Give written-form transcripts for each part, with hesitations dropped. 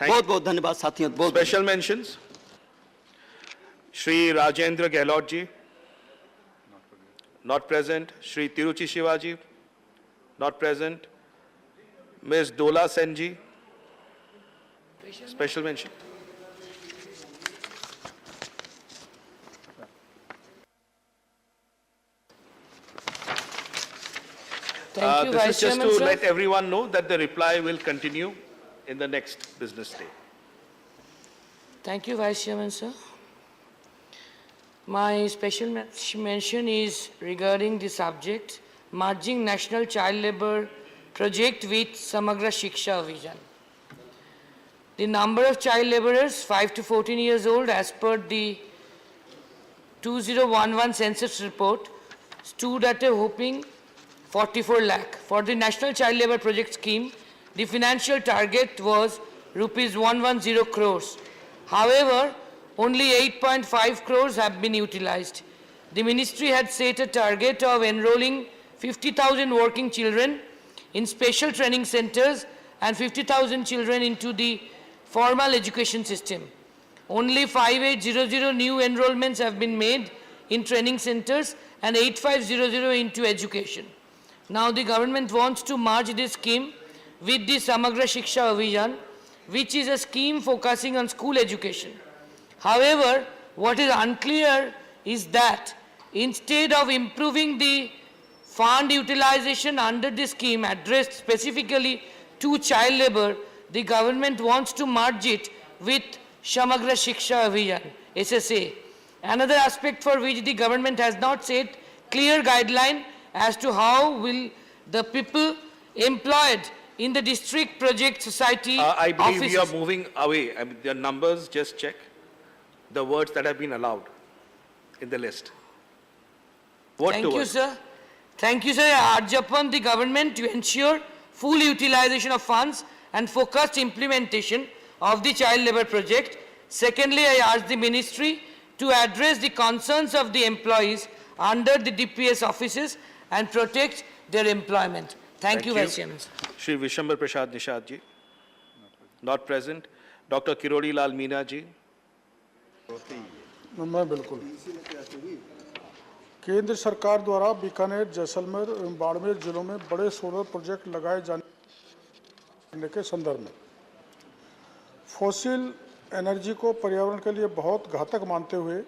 बहुत बहुत धन्यवाद साथियों। बहुत special mentions Shri Rajendra Gehlot ji, not present. Shri Tiruchi Shivaji, not present. Ms. Dola Senji, special mention. Thank you, This Vice is just Chairman, to sir. let everyone know that the reply will continue in the next business day. Thank you, Vice Chairman, sir. My special mention is regarding the subject, merging National Child Labour Project with Samagra Shiksha Vision. The number of child labourers 5 to 14 years old as per the 2011 census report stood at a whopping 44 lakh. For the National Child Labour Project scheme, the financial target was rupees 110 crores. However, only 8.5 crores have been utilized. The ministry had set a target of enrolling 50,000 working children in special training centers and 50,000 children into the formal education system. Only 5800 new enrollments have been made in training centers and 8500 into education. Now the government wants to merge this scheme with the Samagra Shiksha Abhiyan, which is a scheme focusing on school education. However, what is unclear is that instead of improving the fund utilization under the scheme addressed specifically to child labor, the government wants to merge it with Samagra Shiksha Abhiyan, SSA. Another aspect for which the government has not set clear guideline as to how will the people employed in the district project society I believe offices. we are moving away. I mean, the numbers, just check the words that have been allowed in the list. Thank you, sir. Thank you, sir. I urge upon the government to ensure full utilization of funds and focused implementation of the child labour project. Secondly, I urge the ministry to address the concerns of the employees under the DPS offices and protect their employment. Thank you, Vice Chairman. Shri Vishambar Prasad Nishad ji, not present. Dr. Kirori Lal Meena ji. मैं बिल्कुल केंद्र सरकार द्वारा बीकानेर, जैसलमेर एवं बाड़मेर जिलों में बड़े solar project लगाए जाने के संदर्भ में फॉसिल एनर्जी को पर्यावरण के लिए बहुत घातक मानते हुए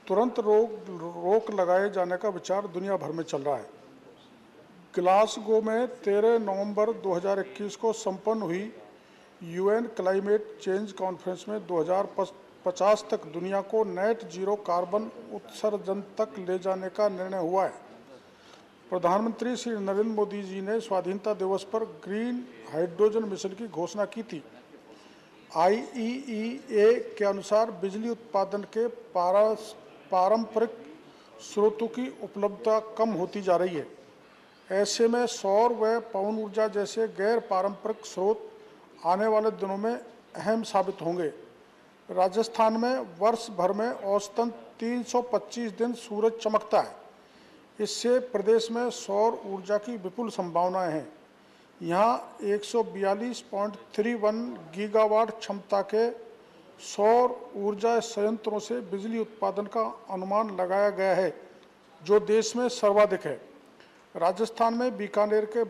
तुरंत रोक लगाए जाने का विचार दुनिया भर में चल रहा है। ग्लासगो में 13 नवंबर 2021 को संपन्न हुई यूएन क्लाइमेट चेंज कॉन्फ्रेंस में 2050 तक दुनिया को नेट जीरो कार्बन उत्सर्जन तक ले जाने का निर्णय हुआ है। प्रधानमंत्री श्री नरेंद्र मोदी जी ने स्वाधीनता दिवस पर ग्रीन हाइड्रोजन मिशन की घोषणा की थी। IEEA के अनुसार बिजली उत्पादन के पारंपरिक स्रोतों की उपलब्धता कम होती जा रही है। ऐसे में सौर व पवन ऊर्जा जैसे गैर पारंपरिक स्रोत आने वाले दिनों में अहम साबित होंगे। राजस्थान में वर्ष भर में औसतन 325 दिन सूरज चमकता है। इससे प्रदेश में सौर ऊर्जा की विपुल संभावनाएं हैं। यहाँ 142.31 गीगावाट क्षमता के सौर ऊर्जा संयंत्रों से बिजली उत्पादन का अनुमान लगाया गया है, जो देश में सर्वाधिक है। राजस्थान में बीकानेर के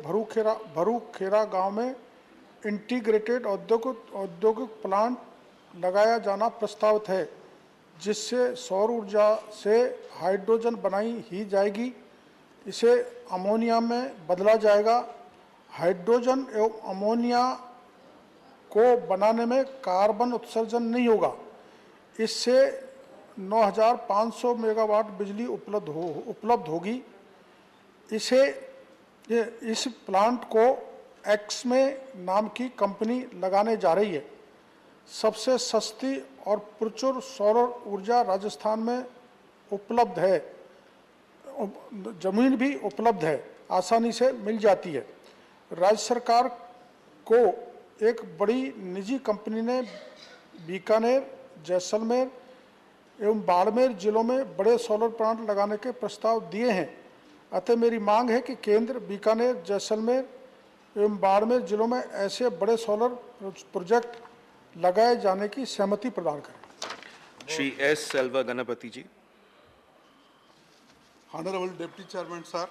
भरूखेरा गांव में इंटीग्रेटेड औद्योगिक प्लांट लगाया जाना प्रस्तावित है, जिससे सौर ऊर्जा से हाइड्रोजन बनाई ही जाएगी। इसे अमोनिया में बदला जाएगा। हाइड्रोजन एवं अमोनिया को बनाने में कार्बन उत्सर्जन नहीं होगा। इससे 9,500 मेगावाट बिजली उपलब्ध होगी। इस प्लांट को एक्समे नाम की कंपनी लगाने जा रही है। सबसे सस्ती और प्रचुर सौर ऊर्जा राजस्थान में उपलब्ध है। जमीन भी उपलब्ध है, आसानी से मिल जाती है। राज्य सरकार को एक बड़ी निजी कंपनी ने बीकानेर, जैसलमेर एवं बाड़मेर जिलों में बड़े सोलर प्लांट लगाने के प्रस्ताव दिए हैं। अतः मेरी मांग है कि केंद्र बीकानेर, जैसलमेर एवं बाड़मेर जिलों में ऐसे बड़े सोलर प्रोजेक्ट लगाए जाने की सहमति प्रदान करें। Shri S. Selva Ganapati ji. Honorable Deputy Chairman, sir,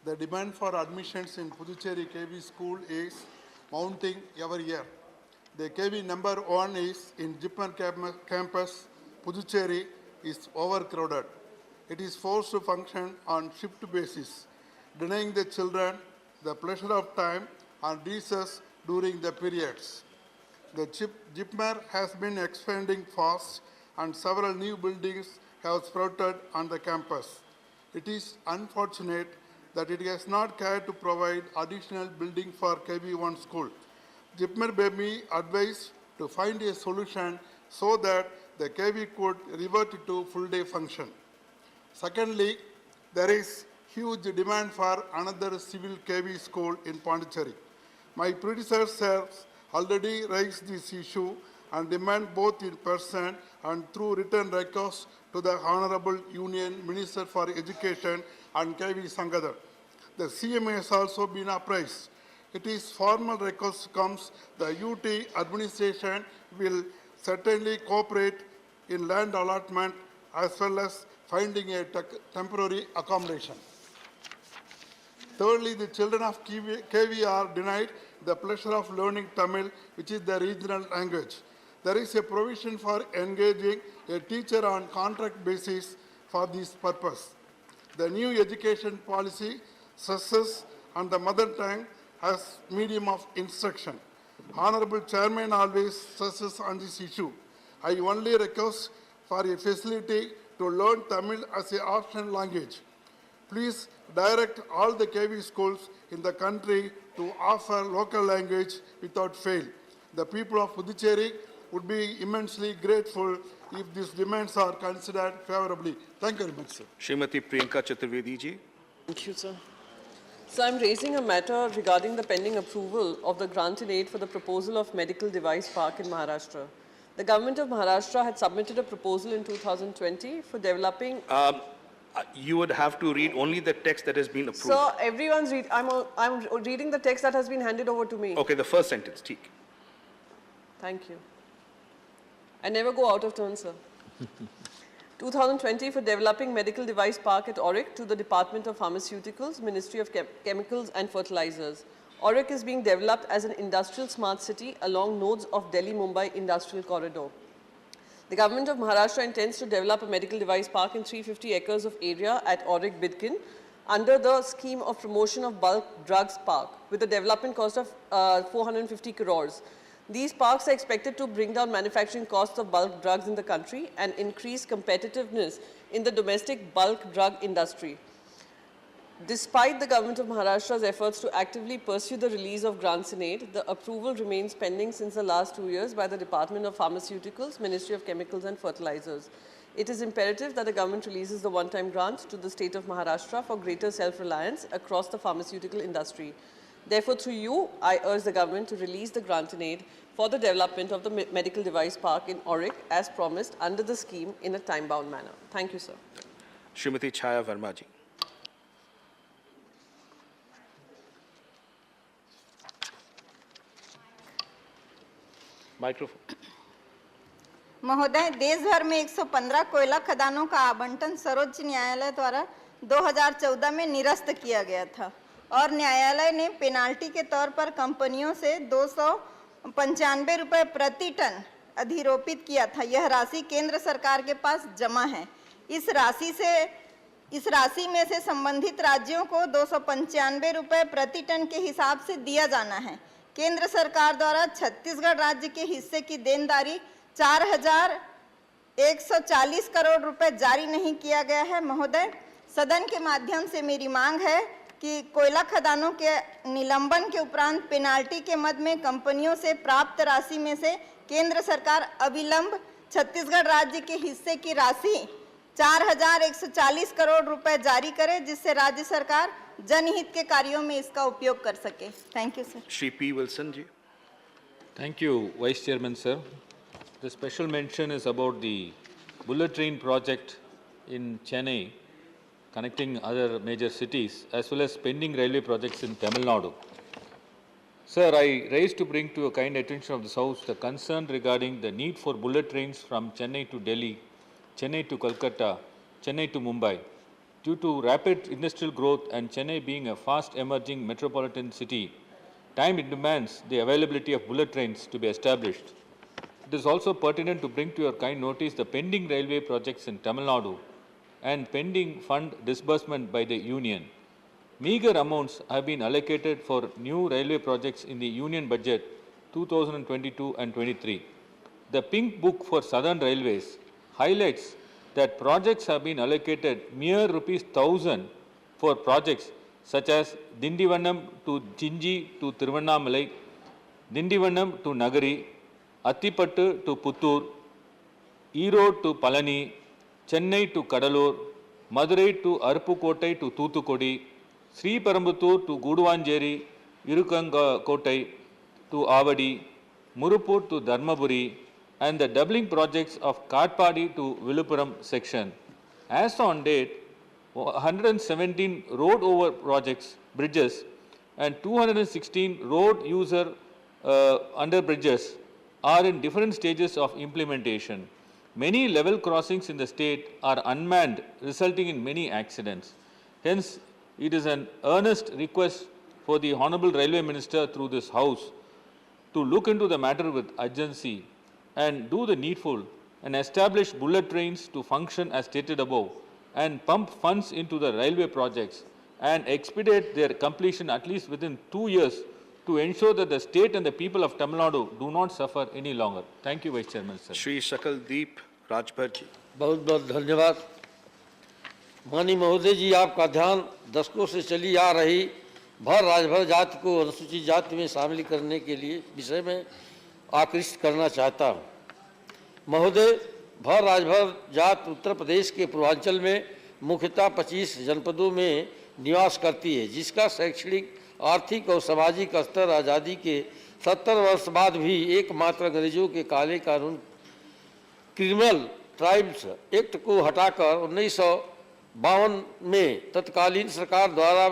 the demand for admissions in Puducherry KV school is mounting every year. The KV number 1 is in Jipman campus, Puducherry is overcrowded. It is forced to function on shift basis, denying the children the pleasure of time and recess during the periods. The Jipmer has been expanding fast and several new buildings have sprouted on the campus. It is unfortunate that it has not cared to provide additional building for KV1 school. Jipmer may be advised to find a solution so that the KV could revert to full-day function. Secondly, there is huge demand for another civil KV school in Pondicherry. My predecessors already raised this issue and demand both in person and through written requests to the Honorable Union Minister for Education and KV Sangadar. The CMA has also been appraised. It is formal request comes, the UT administration will certainly cooperate in land allotment as well as finding a temporary accommodation. Thirdly, the children of KV are denied the pleasure of learning Tamil, which is the regional language. There is a provision for engaging a teacher on contract basis for this purpose. The new education policy stresses on the mother tongue as medium of instruction. Honorable Chairman always stresses on this issue. I only request for a facility to learn Tamil as an optional language. Please direct all the KV schools in the country to offer local language without fail. The people of Puducherry would be immensely grateful if these demands are considered favorably. Thank you very much, sir. Srimati Priyanka Chaturvedi ji. Thank you, sir. So I'm raising a matter regarding the pending approval of the grant in aid for the proposal of medical device park in Maharashtra. The government of Maharashtra had submitted a proposal in 2020 for developing. You would have to read only the text that has been approved. So everyone's I'm reading the text that has been handed over to me. Okay, the first sentence, theek. Thank you. I never go out of turn, sir. 2020 for developing medical device park at Auric to the Department of Pharmaceuticals, Ministry of Chemicals and Fertilizers. Auric is being developed as an industrial smart city along nodes of Delhi-Mumbai industrial corridor. The government of Maharashtra intends to develop a medical device park in 350 acres of area at Auric Bidkin under the scheme of promotion of bulk drugs park with a development cost of 450 crores. These parks are expected to bring down manufacturing costs of bulk drugs in the country and increase competitiveness in the domestic bulk drug industry. Despite the government of Maharashtra's efforts to actively pursue the release of grants in aid, the approval remains pending since the last 2 years by the Department of Pharmaceuticals, Ministry of Chemicals and Fertilizers. It is imperative that the government releases the one-time grant to the state of Maharashtra for greater self-reliance across the pharmaceutical industry. Therefore, through you, I urge the government to release the grant in aid for the development of the medical device park in Auric as promised under the scheme in a time-bound manner. Thank you, sir. Srimati Chaya Verma ji. Microphone. महोदय, देश भर में 115 कोयला खदानों का आवंटन सर्वोच्च न्यायालय द्वारा 2014 में निरस्त किया गया था और न्यायालय ने पेनाल्टी के तौर पर कंपनियों से 295 रुपये प्रति टन अधिरोपित किया था। यह राशि केंद्र सरकार के पास जमा है। इस राशि में से संबंधित राज्यों को 295 रुपये प्रति टन के हिसाब से दिया जाना है। केंद्र सरकार द्वारा छत्तीसगढ़ राज्य के हिस्से की देनदारी 4,140 करोड़ रुपए जारी नहीं किया गया है। महोदय, सदन के माध्यम से मेरी मांग है कि कोयला खदानों के निलंबन के उपरांत पेनाल्टी के मद में कंपनियों से प्राप्त राशि में से केंद्र सरकार अविलंब छत्तीसगढ़ राज्य के हिस्से की राशि 4,140 करोड़ रुपए जारी करे, जिससे राज्य सरकार जनहित के कार्यों में इसका उपयोग कर सके। Thank you sir. Shri P. Wilson ji. Thank you, Vice Chairman, sir. The special mention is about the bullet train project in Chennai, connecting other major cities, as well as pending railway projects in Tamil Nadu. Sir, I raised to bring to your kind attention of this House the concern regarding the need for bullet trains from Chennai to Delhi, Chennai to Kolkata, Chennai to Mumbai. Due to rapid industrial growth and Chennai being a fast emerging metropolitan city, time demands the availability of bullet trains to be established. It is also pertinent to bring to your kind notice the pending railway projects in Tamil Nadu and pending fund disbursement by the Union. Meager amounts have been allocated for new railway projects in the Union budget 2022 and 23. The Pink Book for Southern Railways highlights that projects have been allocated mere ₹1,000 for projects such as Dindivanam to Jinji to Tiruvannamalai, Dindivanam to Nagari, Attipattu to Puttur, Erode to Palani, Chennai to Kadalur, Madurai to Aruppukkottai to Thoothukudi, Sri Perambuttur to Guduvanjeri, Irukangkottai to Avadi, Murupur to Dharmaburi, and the doubling projects of Katpadi to Viluppuram section. As on date, 117 road over projects, bridges, and 216 road user under bridges are in different stages of implementation. Many level crossings in the state are unmanned, resulting in many accidents. Hence, it is an earnest request for the Honorable Railway Minister through this House to look into the matter with urgency and do the needful and establish bullet trains to function as stated above and pump funds into the railway projects and expedite their completion at least within 2 years to ensure that the state and the people of Tamil Nadu do not suffer any longer. Thank you, Vice Chairman, sir. Shri Shakaldeep Rajbhar ji. बहुत बहुत धन्यवाद। माननीय महोदय जी, आपका ध्यान दशकों से चली आ रही भर राजभर जाति को अनुसूचित जाति में शामिल करने के लिए विषय में आकृष्ट करना चाहता हूँ। महोदय, भर राजभर जाति उत्तर प्रदेश के पूर्वांचल में मुख्यतः 25 जनपदों में निवास करती है, जिसका शैक्षणिक, आर्थिक और सामाजिक स्तर आज़ादी के 70 वर्ष बाद भी एकमात्र अंग्रेजों के काले कानून क्रिमिनल ट्राइब्स एक्ट को हटाकर 1952 में तत्कालीन सरकार द्वारा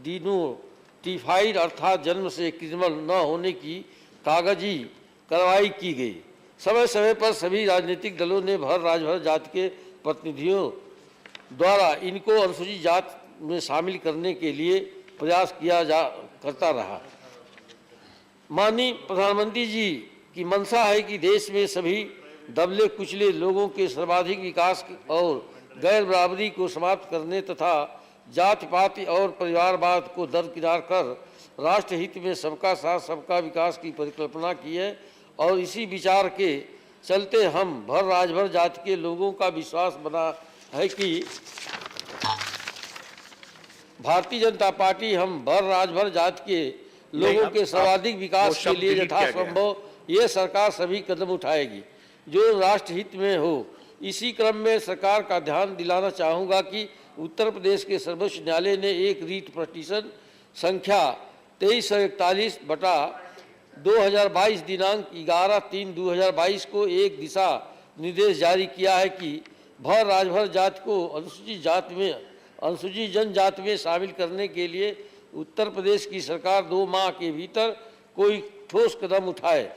डिनोटिफाइड अर्थात जन्म से क्रिमिनल न होने की कागजी कार्रवाई की गई। समय समय पर सभी राजनीतिक दलों ने भर राजभर जाति के प्रतिनिधियों द्वारा इनको अनुसूचित जाति में शामिल करने के लिए प्रयास करता रहा। माननीय प्रधानमंत्री जी की मंशा है कि देश में सभी दबले कुचले लोगों के सर्वाधिक विकास और गैर बराबरी को समाप्त करने तथा जाति पाति और परिवारवाद को दरकिनार कर राष्ट्र हित में सबका साथ सबका विकास की परिकल्पना की है और इसी विचार के चलते हम भर राजभर जाति के लोगों का विश्वास बना है कि भारतीय जनता पार्टी हम भर राजभर जाति के लोगों के सर्वाधिक विकास के लिए यथासंभव ये सरकार सभी कदम उठाएगी जो राष्ट्र हित में हो। इसी क्रम में सरकार का ध्यान दिलाना चाहूँगा कि उत्तर प्रदेश के सर्वोच्च न्यायालय ने एक रीट पिटीशन संख्या 2341 बटा 2022 दिनांक 11/3/2022 को एक दिशा निर्देश जारी किया है कि भर राजभर जाति को अनुसूचित जनजाति में शामिल करने के लिए उत्तर प्रदेश की सरकार 2 माह के भीतर कोई ठोस कदम उठाए।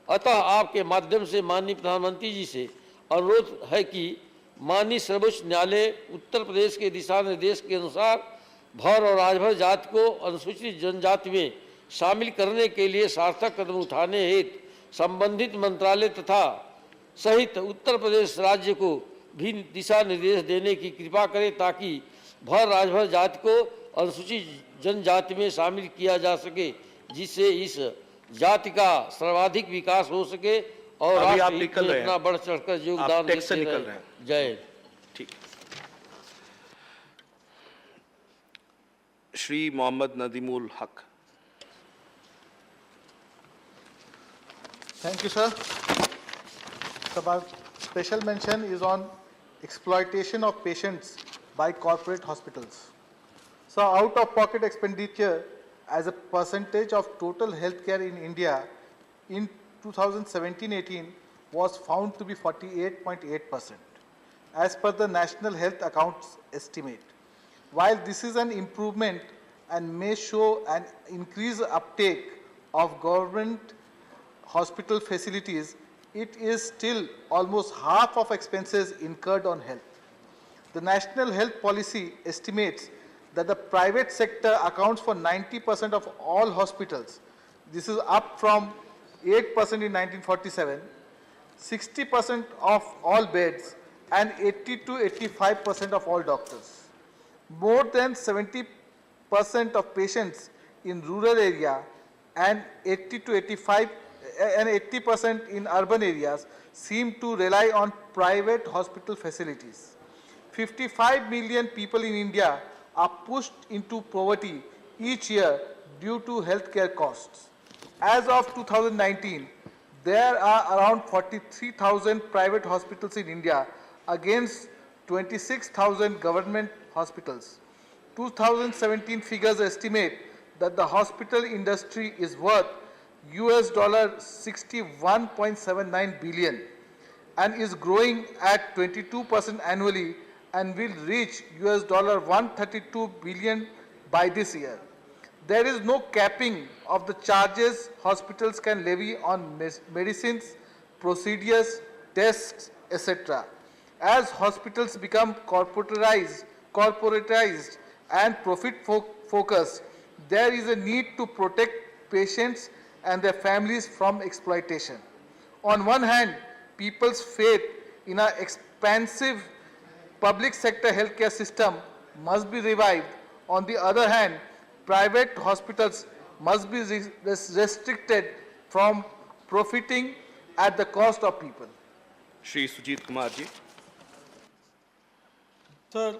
अतः आपके माध्यम से माननीय प्रधानमंत्री जी से अनुरोध है कि माननीय सर्वोच्च न्यायालय उत्तर प्रदेश के दिशा निर्देश के अनुसार भर और राजभर जाति को अनुसूचित जनजाति में शामिल करने के लिए सार्थक कदम उठाने हेतु संबंधित मंत्रालय तथा सहित उत्तर प्रदेश राज्य को भी दिशा निर्देश देने की कृपा करें ताकि भर राजभर जाति को अनुसूचित जनजाति में शामिल किया जा सके, जिससे इस जाति का सर्वाधिक विकास हो सके और राष्ट्र हित में अपना बढ़ चढ़कर योगदान देते रहे। जय। ठीक। श्री मोहम्मद नदीमुल हक। Thank you, sir. Sabha, special mention is on exploitation of patients by corporate hospitals. So, out-of-pocket expenditure as a percentage of total healthcare in India in 2017-18 was found to be 48.8% as per the National Health Accounts estimate. While this is an improvement and may show an increased uptake of government hospital facilities, it is still almost half of expenses incurred on health. The National Health Policy estimates that the private sector accounts for 90% of all hospitals. This is up from 8% in 1947, 60% of all beds, and 80 to 85% of all doctors. More than 70% of patients in rural area and 80 to 85 and 80% in urban areas seem to rely on private hospital facilities. 55 million people in India are pushed into poverty each year due to healthcare costs. As of 2019, there are around 43,000 private hospitals in India against 26,000 government hospitals. 2017 figures estimate that the hospital industry is worth US $61.79 billion and is growing at 22% annually and will reach US $132 billion by this year. There is no capping of the charges hospitals can levy on medicines, procedures, tests, etc. As hospitals become corporatized and profit-focused, there is a need to protect patients and their families from exploitation. On one hand, people's faith in our expansive public sector healthcare system must be revived. On the other hand, private hospitals must be restricted from profiting at the cost of people. Shri Sujit Kumar ji. Sir,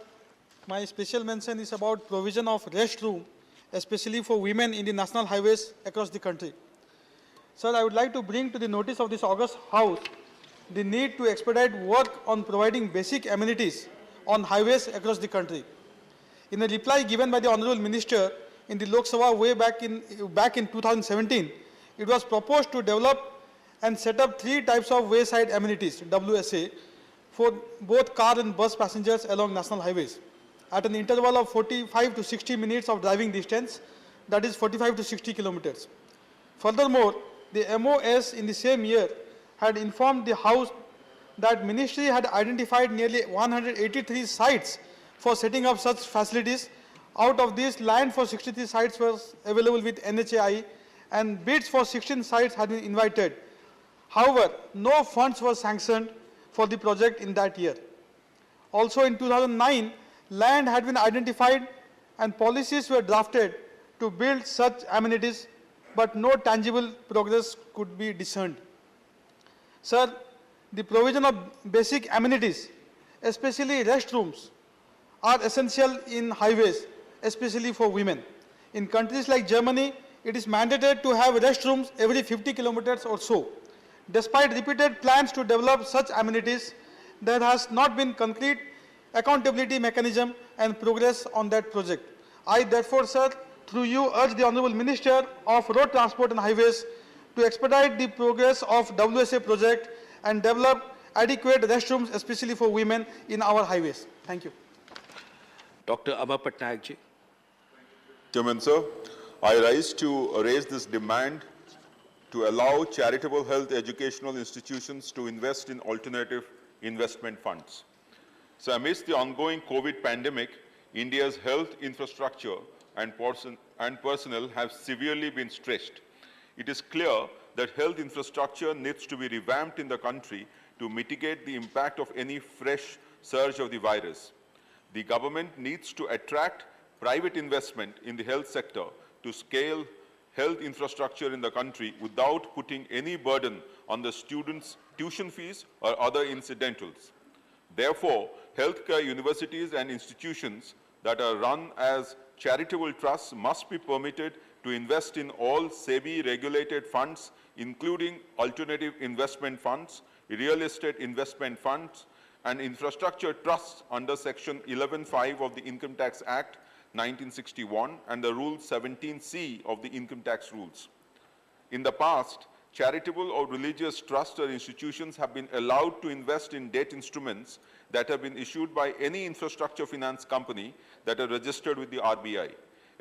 my special mention is about provision of restroom, especially for women in the national highways across the country. Sir, I would like to bring to the notice of this August House the need to expedite work on providing basic amenities on highways across the country. In a reply given by the Honorable Minister in the Lok Sabha way back in 2017, it was proposed to develop and set up 3 types of wayside amenities, WSA, for both car and bus passengers along national highways at an interval of 45 to 60 minutes of driving distance, that is 45 to 60 kilometers. Furthermore, the MOS in the same year had informed the House that Ministry had identified nearly 183 sites for setting up such facilities. Out of these, land for 63 sites was available with NHAI and bids for 16 sites had been invited. However, no funds were sanctioned for the project in that year. Also in 2009, land had been identified and policies were drafted to build such amenities, but no tangible progress could be discerned. Sir, the provision of basic amenities, especially restrooms, are essential in highways, especially for women. In countries like Germany, it is mandated to have restrooms every 50 kilometers or so. Despite repeated plans to develop such amenities, there has not been concrete accountability mechanism and progress on that project. I therefore, sir, through you urge the Honorable Minister of Road Transport and Highways to expedite the progress of WSA project and develop adequate restrooms, especially for women in our highways. Thank you. Dr. Amar Patnaik ji. Chairman, sir, I rise to raise this demand to allow charitable health educational institutions to invest in alternative investment funds. So amidst the ongoing COVID pandemic, India's health infrastructure and personnel have severely been stressed. It is clear that health infrastructure needs to be revamped in the country to mitigate the impact of any fresh surge of the virus. The government needs to attract private investment in the health sector to scale health infrastructure in the country without putting any burden on the students' tuition fees or other incidentals. Therefore, healthcare universities and institutions that are run as charitable trusts must be permitted to invest in all SEBI-regulated funds, including alternative investment funds, real estate investment funds, and infrastructure trusts under Section 11(5) of the Income Tax Act 1961 and the Rule 17C of the Income Tax Rules. In the past, charitable or religious trusts or institutions have been allowed to invest in debt instruments that have been issued by any infrastructure finance company that are registered with the RBI.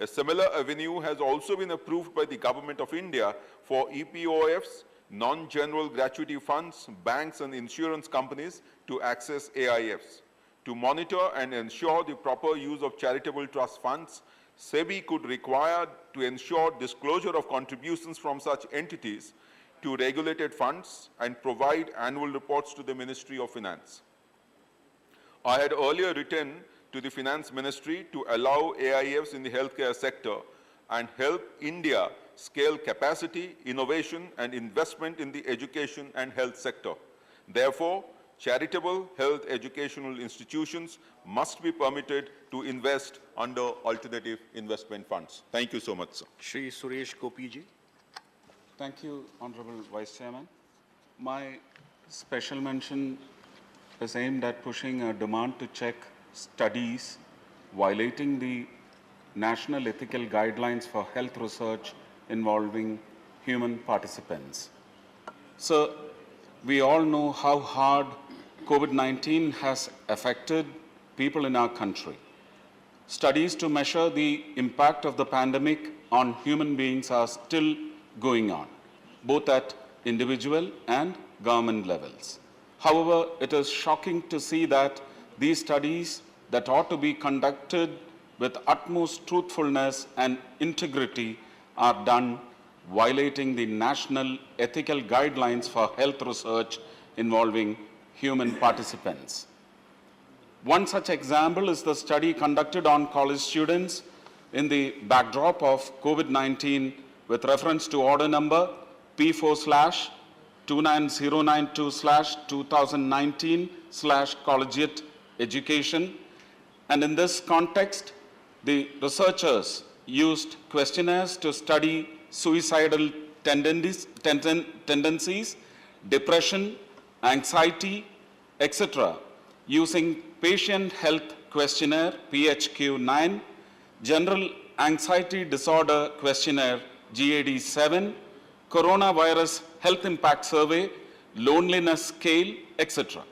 A similar avenue has also been approved by the Government of India for EPOFs, non-general gratuity funds, banks and insurance companies to access AIFs. To monitor and ensure the proper use of charitable trust funds, SEBI could require to ensure disclosure of contributions from such entities to regulated funds and provide annual reports to the Ministry of Finance. I had earlier written to the Finance Ministry to allow AIFs in the healthcare sector and help India scale capacity, innovation and investment in the education and health sector. Therefore, charitable health educational institutions must be permitted to invest under alternative investment funds. Thank you so much, sir. Shri Suresh Gopi ji. Thank you, Honorable Vice Chairman. My special mention is aimed at pushing a demand to check studies violating the national ethical guidelines for health research involving human participants. So, we all know how hard COVID-19 has affected people in our country. Studies to measure the impact of the pandemic on human beings are still going on, both at individual and government levels. However, it is shocking to see that these studies that ought to be conducted with utmost truthfulness and integrity are done violating the national ethical guidelines for health research involving human participants. One such example is the study conducted on college students in the backdrop of COVID-19 with reference to order number P4/29092/2019/collegiate education. And in this context, the researchers used questionnaires to study suicidal tendencies, depression, anxiety, etc., using Patient Health Questionnaire PHQ-9, General Anxiety Disorder Questionnaire GAD-7, Coronavirus Health Impact Survey, Loneliness Scale, etc.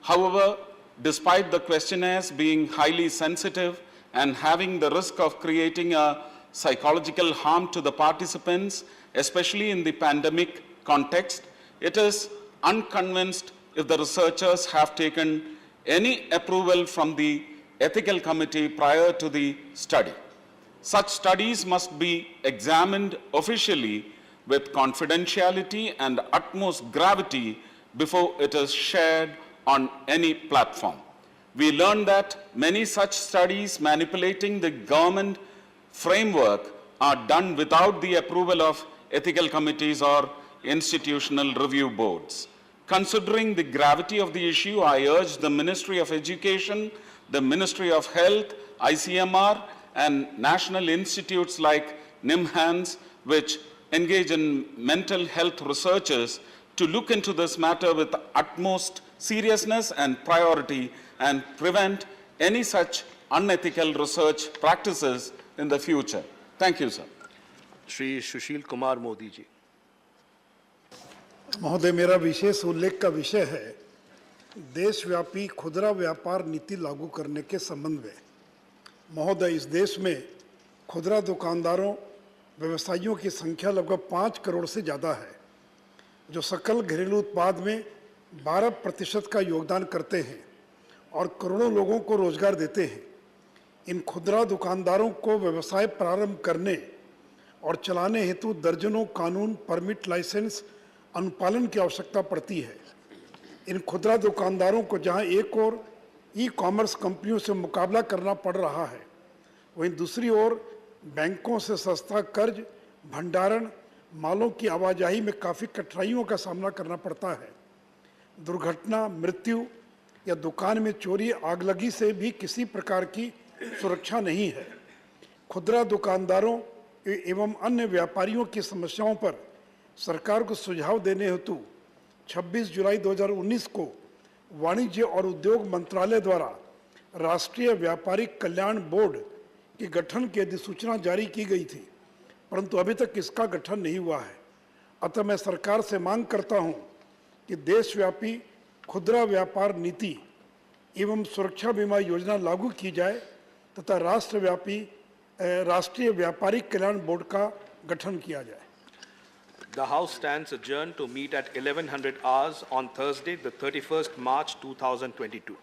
However, despite the questionnaires being highly sensitive and having the risk of creating a psychological harm to the participants, especially in the pandemic context, it is unconvinced if the researchers have taken any approval from the ethical committee prior to the study. Such studies must be examined officially with confidentiality and utmost gravity before it is shared on any platform. We learned that many such studies manipulating the government framework are done without the approval of ethical committees or institutional review boards. Considering the gravity of the issue, I urge the Ministry of Education, the Ministry of Health, ICMR, and national institutes like NIMHANS, which engage in mental health researchers, to look into this matter with utmost seriousness and priority and prevent any such unethical research practices in the future. Thank you, sir. Shri Sushil Kumar Modi ji. महोदय, मेरा विशेष उल्लेख का विषय है देशव्यापी खुदरा व्यापार नीति लागू करने के संबंध में। महोदय, इस देश में खुदरा दुकानदारों व्यवसायियों की संख्या लगभग 5 करोड़ से ज़्यादा है, जो सकल घरेलू उत्पाद में 12% का योगदान करते हैं और करोड़ों लोगों को रोजगार देते हैं। इन खुदरा दुकानदारों को व्यवसाय प्रारंभ करने और चलाने हेतु दर्जनों कानून, परमिट, लाइसेंस अनुपालन की आवश्यकता पड़ती है। इन खुदरा दुकानदारों को जहां एक ओर ई कॉमर्स कंपनियों से मुकाबला करना पड़ रहा है, वहीं दूसरी ओर बैंकों से सस्ता कर्ज, भंडारण, मालों की आवाजाही में काफ़ी कठिनाइयों का सामना करना पड़ता है। दुर्घटना, मृत्यु या दुकान में चोरी, आगलगी से भी किसी प्रकार की सुरक्षा नहीं है। खुदरा दुकानदारों एवं अन्य व्यापारियों की समस्याओं पर सरकार को सुझाव देने हेतु 26 जुलाई 2019 को वाणिज्य और उद्योग मंत्रालय द्वारा राष्ट्रीय व्यापारिक कल्याण बोर्ड के गठन की अधिसूचना जारी की गई थी, परंतु अभी तक इसका गठन नहीं हुआ है। अतः मैं सरकार से मांग करता हूं कि देशव्यापी खुदरा व्यापार नीति एवं सुरक्षा बीमा योजना लागू की जाए तथा राष्ट्रव्यापी राष्ट्रीय व्यापारिक कल्याण बोर्ड का गठन किया जाए। The House stands adjourned to meet at 1100 hours on Thursday, the 31st March 2022.